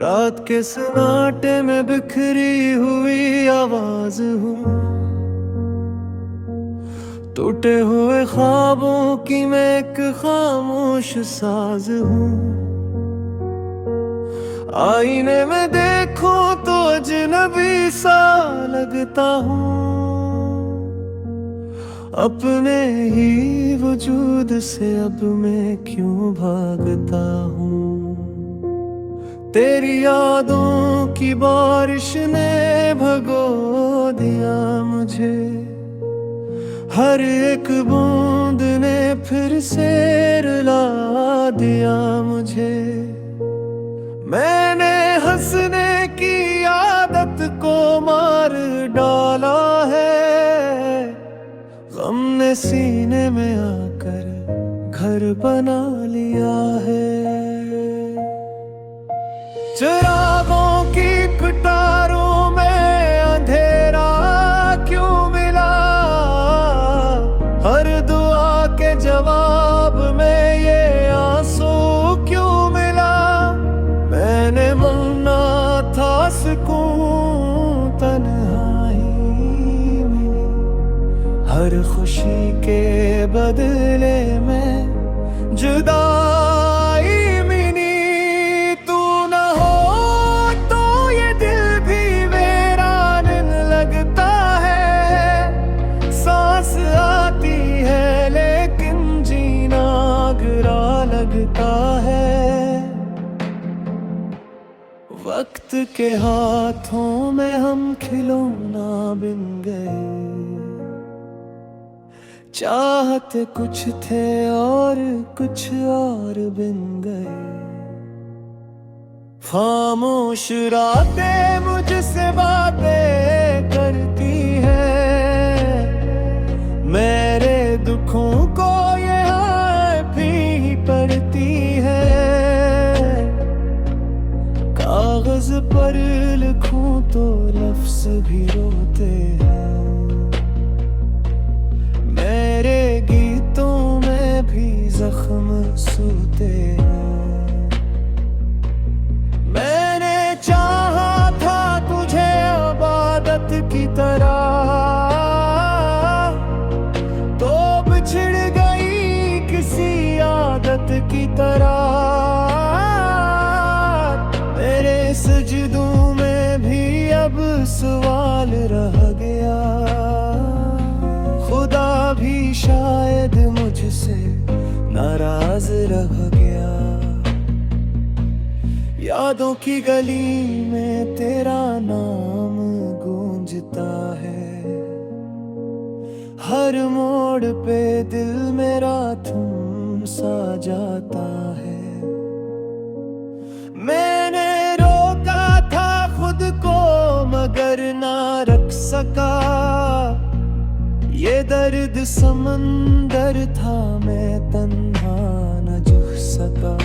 रात के सन्नाटे में बिखरी हुई आवाज हूँ, टूटे हुए ख्वाबों की मैं एक खामोश साज हूँ। आईने में देखूं तो अजनबी सा लगता हूँ, अपने ही वजूद से अब मैं क्यों भागता हूँ। तेरी यादों की बारिश ने भगो दिया मुझे, हर एक बूंद ने फिर से रुला दिया मुझे। मैंने हंसने की आदत को मार डाला है, गम ने सीने में आकर घर बना लिया है। चिरागों की कतारों में अंधेरा क्यों मिला, हर दुआ के जवाब में ये आंसू क्यों मिला। मैंने मांगा था सुकून तन्हाई मिली, हर खुशी के बदले में जुदाई मिली। तू न हो तो ये दिल भी वीरान लगता है, सांस आती है लेकिन जीना गहरा लगता है। वक्त के हाथों में हम खिलौना बिन गए, चाहते कुछ थे और कुछ और बिन गए। खामोश रातें मुझसे बातें करती है, मेरे दुखों को ये भी पढ़ती है। कागज पर लिखूं तो लफ्ज भी रोते हैं, मेरे गीतों में भी जख्म सूते हैं। मैंने चाहा था तुझे इबादत की तरह, तो बिछड़ गई किसी आदत की तरह। मेरे सजदों में भी अब सवाल रह गया, खुदा भी शायद मुझसे नाराज रह गया। यादों की गली में तेरा नाम गूंजता है, हर मोड़ पे दिल मेरा थम सा जाता है। मैंने रोका था खुद को मगर ना रख सका, ये दर्द समंदर था मैं तन्हा न झुक सका।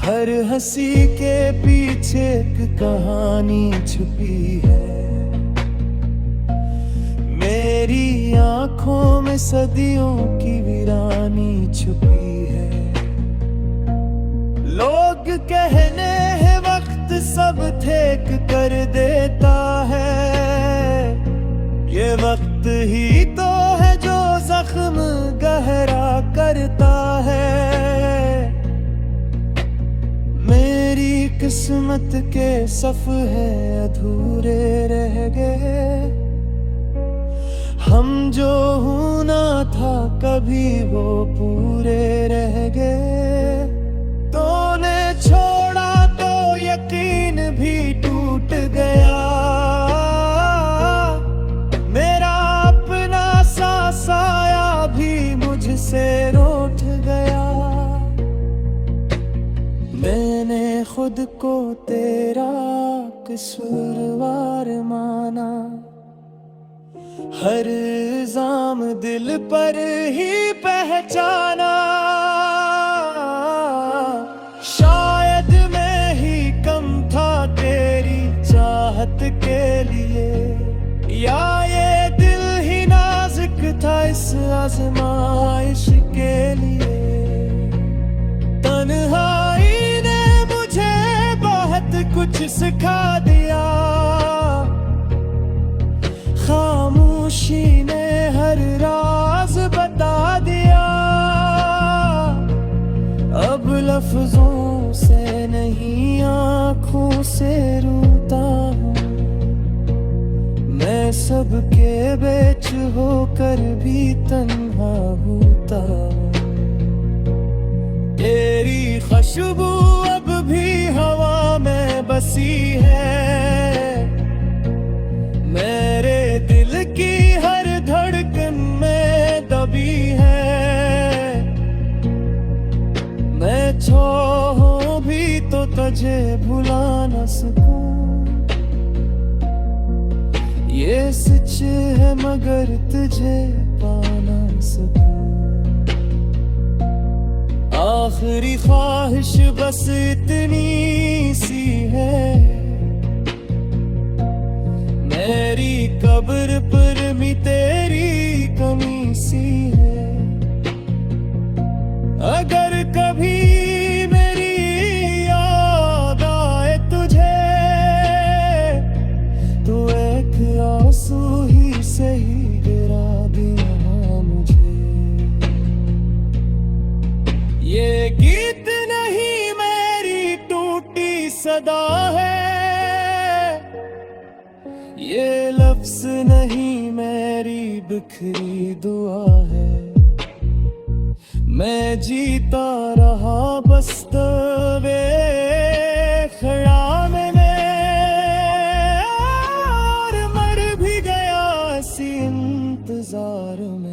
हर हंसी के पीछे एक कहानी छुपी है, मेरी आंखों में सदियों की वीरानी छुपी है। लोग कहने हैं वक्त सब ठीक कर देता है, ये वक्त ही तो है जो जख्म गहरा करता है। मेरी किस्मत के सफ़े अधूरे रह गए, हम जो होना था कभी वो पूरे रह गए। तूने छोड़ा तो यकीन भी टूट गया, मेरा अपना सा साया भी मुझसे रूठ गया। मैंने खुद को तेरा कसूरवार माना, हर इल्जाम दिल पर ही पहचाना। शायद मैं ही कम था तेरी चाहत के लिए, या ये दिल ही नाजुक था इस आजमाइश के लिए। तन्हाई ने मुझे कुछ सिखा दिया। खामोशी ने हर राज बता दिया। अब लफ्जों से नहीं आँखों से रोता हूँ। मैं सबके बीच होकर भी तन्हा होता हूँ। तेरी खुशबू अब भी हवा में बसी है। मेरे दिल की हर धड़कन में दबी है। मैं चाहूं भी तो तुझे भुला न सकूं। ये सच है मगर तुझे पा न सकूं। आखिरी ख्वाहिश बस इतनी सी है। मेरी कब्र पर भी तेरी कमी सी है। अगर कभी मेरी याद आए तुझे तो एक आंसू ही सही गिरा देना मुझे। ये गीत नहीं मेरी टूटी सदा है। ये लफ्ज नहीं मेरी बिखरी दुआ है। मैं जीता रहा बस तवे ख्याल में और मर भी गया इसी इंतजार में।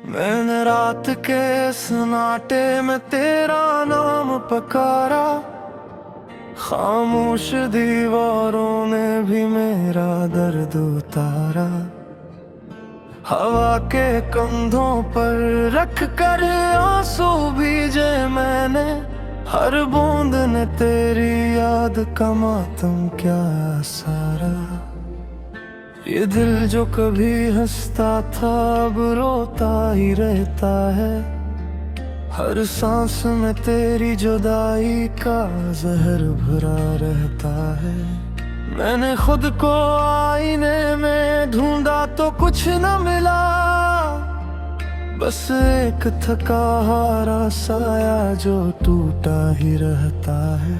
मैंने रात के सन्नाटे में तेरा नाम पुकारा। खामोश दीवारों ने भी मेरा दर्द उतारा। हवा के कंधों पर रख कर आंसू भीजे मैंने। हर बूंद ने तेरी याद का मातम क्या सारा। ये दिल जो कभी हंसता था अब रोता ही रहता है। हर सांस में तेरी जुदाई का जहर भरा रहता है। मैंने खुद को आईने में ढूंढा तो कुछ न मिला। बस एक थका हारा साया जो टूटा ही रहता है।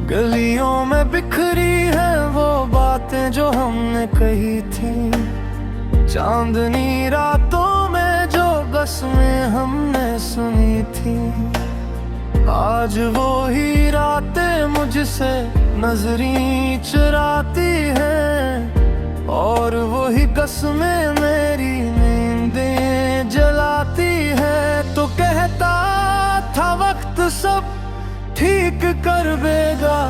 गलियों में बिखरी है वो बातें जो हमने कही थी। चांदनी रातों में जो बसमें हमने सुनी थी। आज वो ही रातें मुझसे नजरें चुराती हैं। और वो ही कसमें मेरी नींदें जलाती हैं। तो कहता था वक्त सब ठीक कर देगा।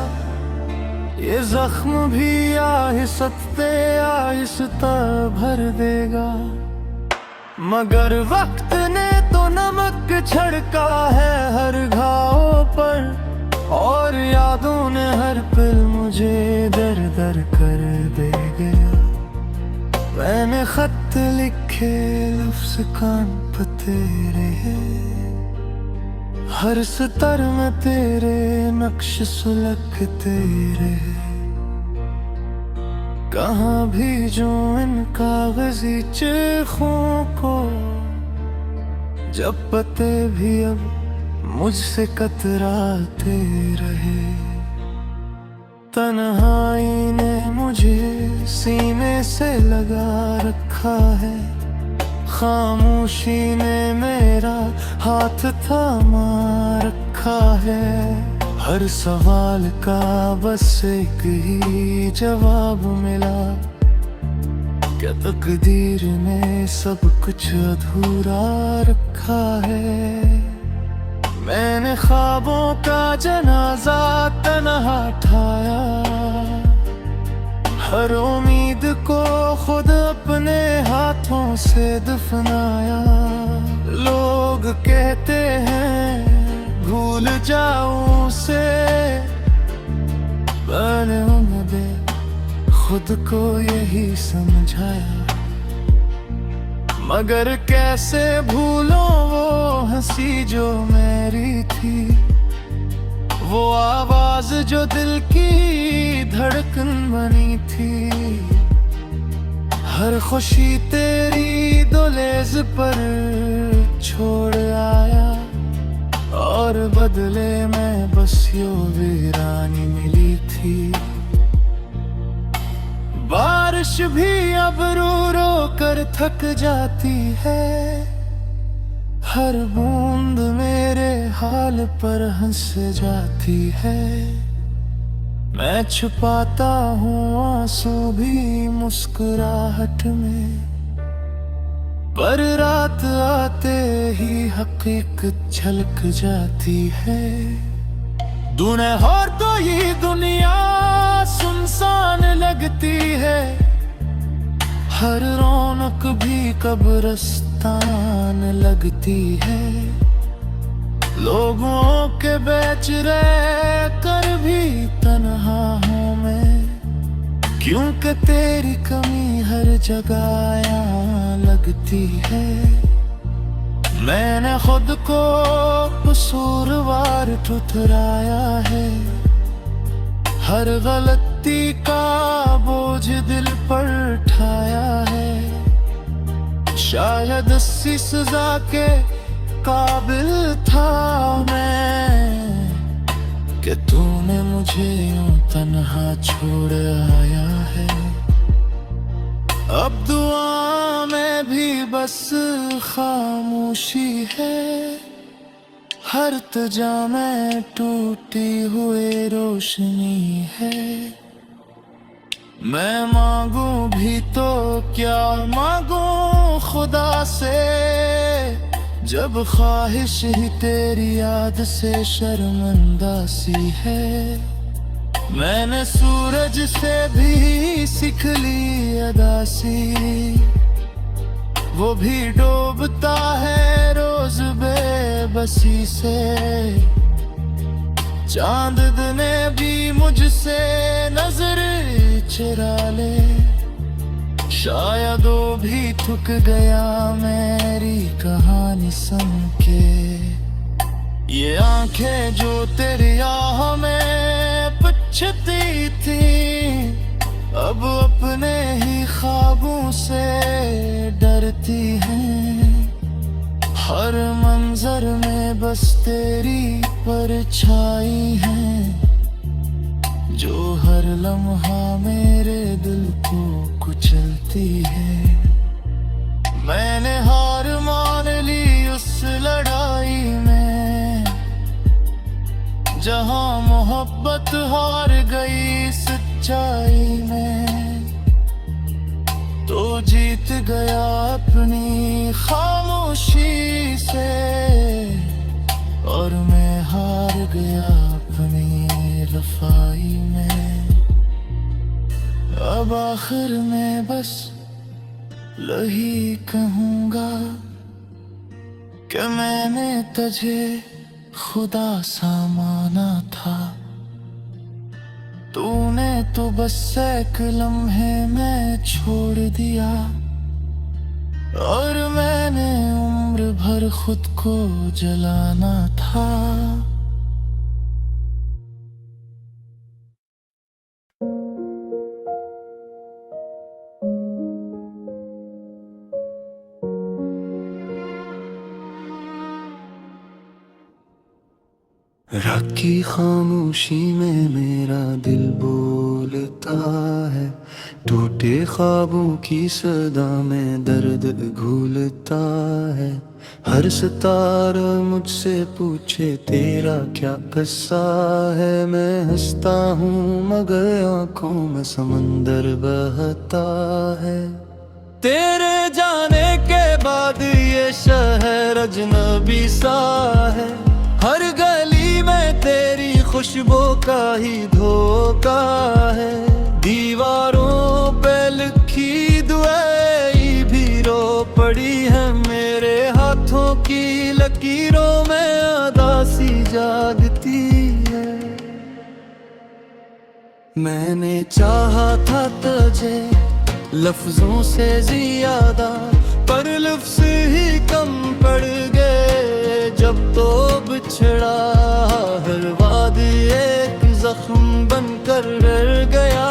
ये जख्म भी आहिस्ते आहिस्ता भर देगा। मगर वक्त ने तो नमक छिड़का है हर घाव पर। और यादों ने हर पल मुझे दर दर कर दे गया। मैंने खत लिखे लफ्ज कान पे तेरे। हर सतर में तेरे नक्श सुलगते रहे। कहाँ भेजूं इन कागजी चिट्ठियों को। जब पते भी अब मुझसे कतराते रहे। तन्हाई ने मुझे सीने से लगा रखा है। खामोशी ने मेरा हाथ थामा रखा है। हर सवाल का बस एक ही जवाब मिला। क्या तकदीर ने सब कुछ अधूरा रखा है। मैंने ख्वाबों का जनाजा तन्हा उठाया। हर उम्मीद को खुद अपने हाथों से दफनाया। लोग कहते हैं भूल जाऊं उसे। मैंने उन्हें खुद को यही समझाया, मगर कैसे भूलो वो हंसी जो मेरी थी, वो आवाज जो दिल की धड़कन बनी थी। हर खुशी तेरी दोलेज पर छोड़ आया, और बदले में बस यो वीरानी मिली थी। बारिश भी अब रो रो कर थक जाती है, हर बूंद मेरे हाल पर हंस जाती है। मैं छुपाता हूँ आंसू भी मुस्कुराहट में, पर रात आते ही हकीकत झलक जाती है। दूने और तो ये दुनिया सुनसान लगती है, हर रौनक भी कब्रिस्तान लगती है। लोगों के बीच रह कर भी तन्हा हूँ मैं, क्योंकि तेरी कमी हर जगह यहाँ लगती है। मैंने खुद को कसूरवार ठुठराया है, हर गलती का बोझ दिल पर ठाया है। शायद इसी सजा के काबिल था मैं, कि तूने मुझे यूं तन्हा छोड़ आया है। अब दुआ में भी बस खामोशी है, हर तजा में टूटी हुई रोशनी है। मैं मांगू भी तो क्या मांगू खुदा से, जब ख्वाहिश ही तेरी याद से शर्मिंदा सी है। मैंने सूरज से भी सीख ली अदासी, वो भी डूबता है रोज बेबसी से। चांद ने भी मुझसे नजर चुरा ले, शायद वो भी थक गया मेरी कहानी सुन के। ये आंखें जो तेरी आह में पुछती थी, अब अपने ही ख्वाबों से डरती हैं। हर मंजर में बस तेरी परछाई है, जो हर लम्हा मेरे दिल को कुचलती है। मैंने हार मान ली उस लड़ाई में, जहां मोहब्बत हार गई सच्चाई में। तो जीत गया अपनी खामोशी से, और मैं हार गया अपनी रफ़ाई में। अब आखिर में बस यही कहूँगा कि मैंने तुझे खुदा सा माना था। तूने तो बस एक लम्हे में छोड़ दिया, और मैंने उम्र भर खुद को जलाना था। रात की खामोशी में मेरा दिल बोलता है, टूटे ख्वाबों की सदा में दर्द घूलता है। हर सितारा मुझसे पूछे तेरा क्या किस्सा है, मैं हंसता हूँ मगर आंखों में समंदर बहता है। तेरे जाने के बाद ये शहर अजनबी सा है, हर गली में तेरी खुशबू का ही धोखा है। दीवारों पे लिखी दुआएं भी रो पड़ी है, मेरे हाथों की लकीरों में उदासी जागती है। मैंने चाहा था तुझे लफ्जों से ज्यादा, पर लफ्ज ही कम पड़ गए जब तो बिछड़ा। हर वादी एक जख्म बनकर रह गया,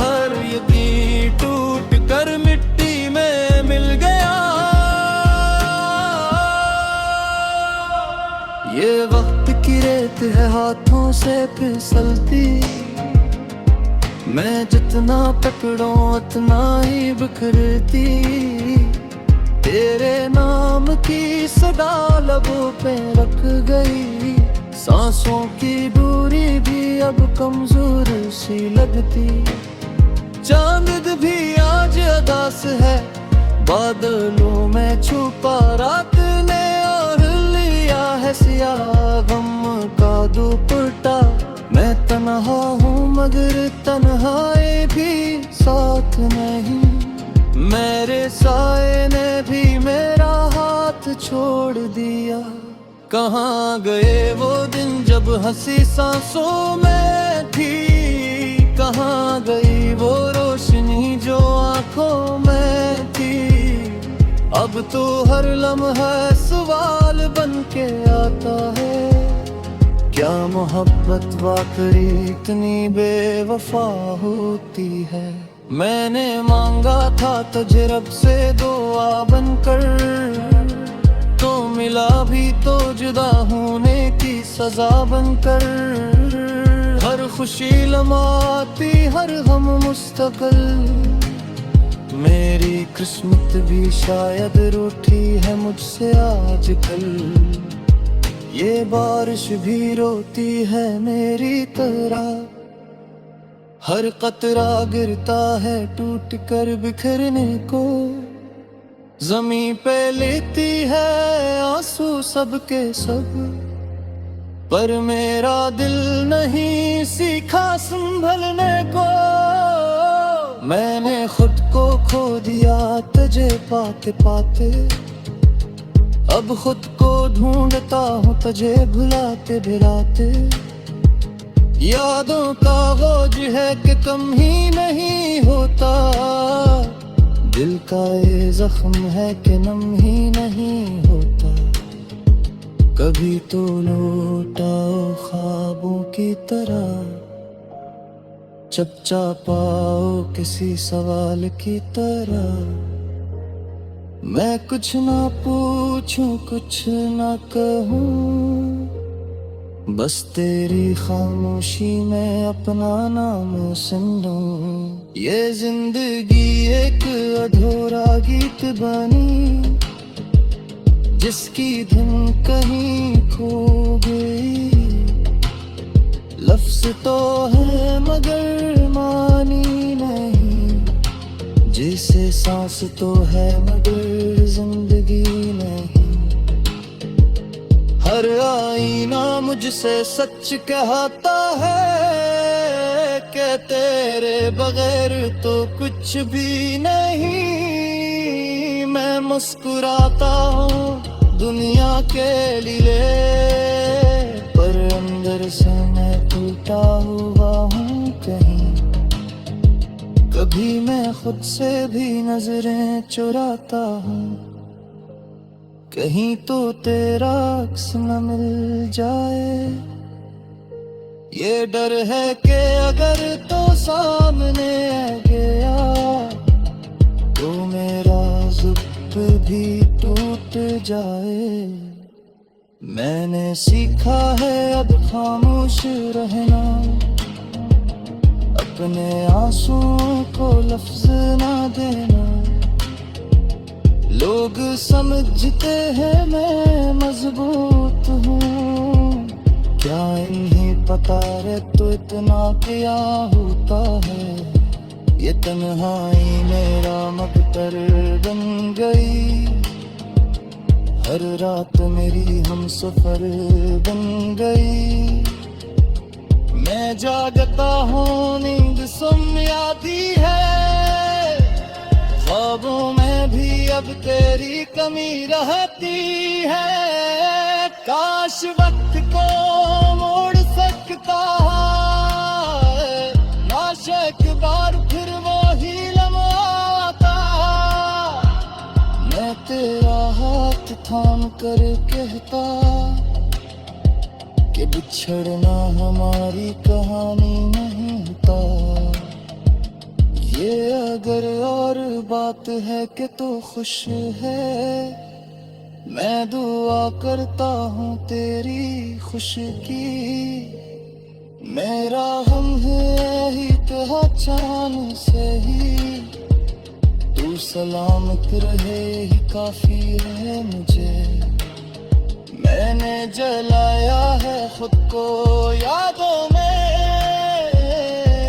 हर यकीन टूट कर मिट्टी में मिल गया। ये वक्त की रेत है हाथों से फिसलती, मैं जितना पकड़ूं उतना ही बिखरती। तेरे नाम की सदा लबों पे रख गई, सांसों की दूरी भी अब कमजोर सी लगती। चांद भी आज अदास है, बादलों में छुपा रात ने और लिया है सियाह गम का दुपट्टा। मैं तन्हा हूँ मगर तन्हाई भी साथ नहीं, मेरे साए ने भी मेरा हाथ छोड़ दिया। कहाँ गए वो दिन जब हंसी सांसों में थी, कहाँ गई वो रोशनी जो आंखों में थी। अब तो हर लम्हा सवाल बन के आता है, क्या मोहब्बत वाकई इतनी बेवफा होती है। मैंने मांगा था तुझे रब से दुआ बनकर, तो मिला भी तो जुदा होने की सजा बनकर। हर खुशी लम्हाती हर हम मुस्तकिल, मेरी किस्मत भी शायद रूठी है मुझसे आजकल। ये बारिश भी रोती है मेरी तरह, हर कतरा गिरता है टूट कर बिखरने को। ज़मीं पे लेती है आंसू सबके सब, पर मेरा दिल नहीं सीखा संभलने को। मैंने खुद को खो दिया तुझे पाते पाते, अब खुद को ढूंढता हूँ तुझे भुलाते भुलाते। यादों का बोझ है कि कम ही नहीं होता, दिल का ये जख्म है कि नम ही नहीं होता। कभी तो लौटाओ ख्वाबों की तरह, चपचा पाओ किसी सवाल की तरह। मैं कुछ ना पूछूं कुछ ना कहूँ, बस तेरी खामोशी में अपना नाम सुन लूं। ये जिंदगी एक अधूरा गीत बनी, जिसकी धुन कहीं खो गई। लफ्ज तो है मगर मानी नहीं, जिसे सांस तो है मगर जिंदगी नहीं। हर आईना मुझसे सच कहता है कि तेरे बगैर तो कुछ भी नहीं। मैं मुस्कुराता हूँ दुनिया के लिए, पर अंदर से मैं टूटा हुआ हूँ कहीं। कभी मैं खुद से भी नजरें चुराता हूँ, कहीं तो तेरा अक्स न मिल जाए। ये डर है कि अगर तो सामने आ गया, तो मेरा ज़ुब्त भी टूट जाए। मैंने सीखा है अब खामोश रहना, अपने आंसुओं को लफ्ज ना देना। लोग समझते हैं मैं मजबूत हूँ, क्या इन्हें पता है तो इतना क्या होता है। ये तन्हाई मेरा मकतर बन गई, हर रात मेरी हमसफर बन गई। मैं जागता हूँ नींद सुन आती है, ख्वाबों में भी अब तेरी कमी रहती है। काश वक्त को मोड़ सकता है, कर कहता कि बिछड़ना हमारी कहानी नहीं होता। ये अगर और बात है कि तू खुश है, मैं दुआ करता हूँ तेरी खुशी की। मेरा हम है ही कहा चांद से ही, तू सलामत रहे ही काफी है मुझे। मैंने जलाया है खुद को यादों में,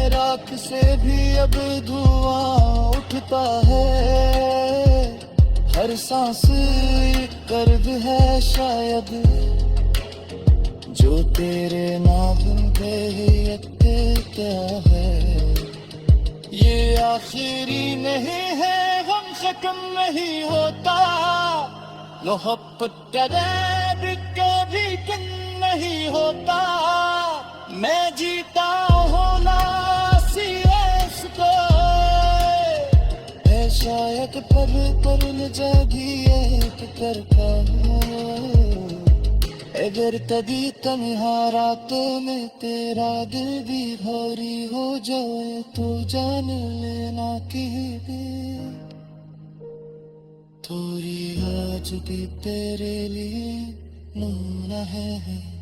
राख से भी अब धुआं उठता है। हर सांस एक कर्ज है शायद, जो तेरे नाम पे यत्ते क्या है। ये आखिरी नहीं है, गम से कम नहीं होता। मोहब्बत भी कभी कम नहीं होता। मैं जीता हूँ ना सीएस को, है शायद पर न जागी एक करता हूँ। अगर कभी तन्हा रातों में तेरा दिल भी भारी हो जाए, तो जान लेना कि थोड़ी आज भी तेरे लिए नून है।